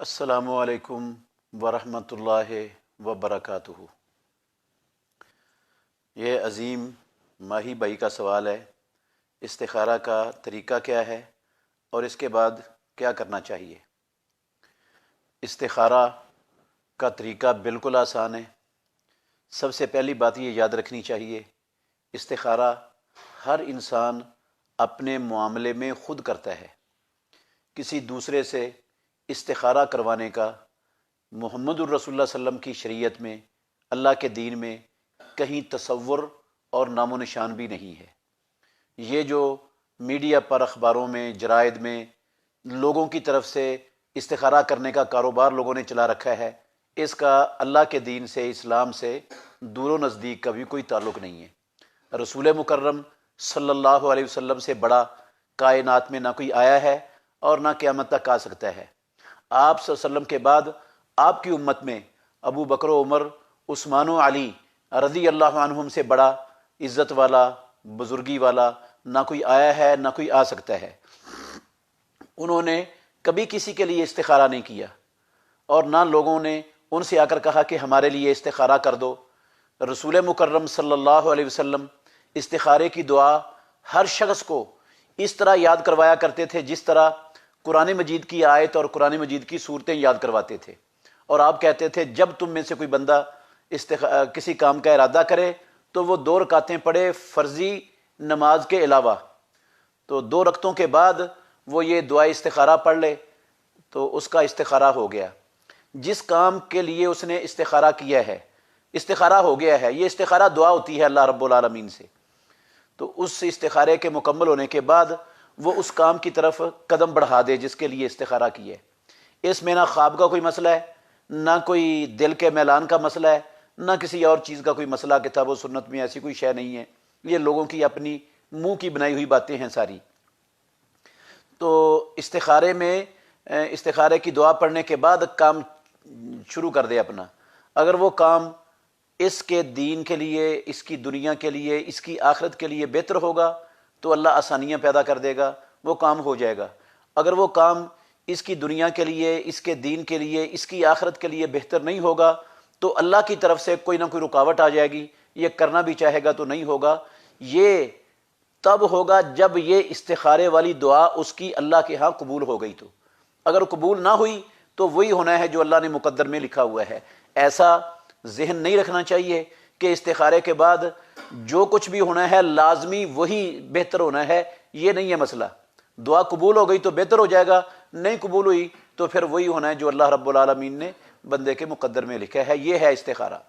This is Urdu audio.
السلام علیکم ورحمۃ اللہ وبرکاتہ۔ یہ عظیم ماہی بھائی کا سوال ہے، استخارہ کا طریقہ کیا ہے اور اس کے بعد کیا کرنا چاہیے؟ استخارہ کا طریقہ بالکل آسان ہے۔ سب سے پہلی بات یہ یاد رکھنی چاہیے، استخارہ ہر انسان اپنے معاملے میں خود کرتا ہے۔ کسی دوسرے سے استخارہ کروانے کا محمد الرسول اللہ صلی اللہ علیہ وسلم کی شریعت میں، اللہ کے دین میں کہیں تصور اور نام و نشان بھی نہیں ہے۔ یہ جو میڈیا پر، اخباروں میں، جرائد میں لوگوں کی طرف سے استخارہ کرنے کا کاروبار لوگوں نے چلا رکھا ہے، اس کا اللہ کے دین سے، اسلام سے دور و نزدیک کا بھی کوئی تعلق نہیں ہے۔ رسول مکرم صلی اللہ علیہ وسلم سے بڑا کائنات میں نہ کوئی آیا ہے اور نہ قیامت تک آ سکتا ہے۔ آپ صلی اللہ علیہ وسلم کے بعد آپ کی امت میں ابو بکر و عمر، عثمان و علی رضی اللہ عنہم سے بڑا عزت والا، بزرگی والا نہ کوئی آیا ہے، نہ کوئی آ سکتا ہے۔ انہوں نے کبھی کسی کے لیے استخارہ نہیں کیا اور نہ لوگوں نے ان سے آ کر کہا کہ ہمارے لیے استخارہ کر دو۔ رسول مکرم صلی اللہ علیہ وسلم استخارے کی دعا ہر شخص کو اس طرح یاد کروایا کرتے تھے جس طرح قرآن مجید کی آیت اور قرآن مجید کی صورتیں یاد کرواتے تھے، اور آپ کہتے تھے جب تم میں سے کوئی بندہ کسی کام کا ارادہ کرے تو وہ 2 رکعتیں پڑھے فرضی نماز کے علاوہ، تو 2 رکعتوں کے بعد وہ یہ دعا استخارہ پڑھ لے تو اس کا استخارہ ہو گیا۔ جس کام کے لیے اس نے استخارہ کیا ہے، استخارہ ہو گیا ہے۔ یہ استخارہ دعا ہوتی ہے اللہ رب العالمین سے، تو اس استخارے کے مکمل ہونے کے بعد وہ اس کام کی طرف قدم بڑھا دے جس کے لیے استخارہ کی ہے۔ اس میں نہ خواب کا کوئی مسئلہ ہے، نہ کوئی دل کے میلان کا مسئلہ ہے، نہ کسی اور چیز کا کوئی مسئلہ۔ کتاب و سنت میں ایسی کوئی شے نہیں ہے، یہ لوگوں کی اپنی منہ کی بنائی ہوئی باتیں ہیں ساری۔ تو استخارے میں استخارے کی دعا پڑھنے کے بعد کام شروع کر دے اپنا۔ اگر وہ کام اس کے دین کے لیے، اس کی دنیا کے لیے، اس کی آخرت کے لیے بہتر ہوگا تو اللہ آسانیاں پیدا کر دے گا، وہ کام ہو جائے گا۔ اگر وہ کام اس کی دنیا کے لیے، اس کے دین کے لیے، اس کی آخرت کے لیے بہتر نہیں ہوگا تو اللہ کی طرف سے کوئی نہ کوئی رکاوٹ آ جائے گی، یہ کرنا بھی چاہے گا تو نہیں ہوگا۔ یہ تب ہوگا جب یہ استخارے والی دعا اس کی اللہ کے ہاں قبول ہو گئی۔ تو اگر قبول نہ ہوئی تو وہی ہونا ہے جو اللہ نے مقدر میں لکھا ہوا ہے۔ ایسا ذہن نہیں رکھنا چاہیے کہ استخارے کے بعد جو کچھ بھی ہونا ہے لازمی وہی بہتر ہونا ہے، یہ نہیں ہے مسئلہ۔ دعا قبول ہو گئی تو بہتر ہو جائے گا، نہیں قبول ہوئی تو پھر وہی ہونا ہے جو اللہ رب العالمین نے بندے کے مقدر میں لکھا ہے۔ یہ ہے استخارہ۔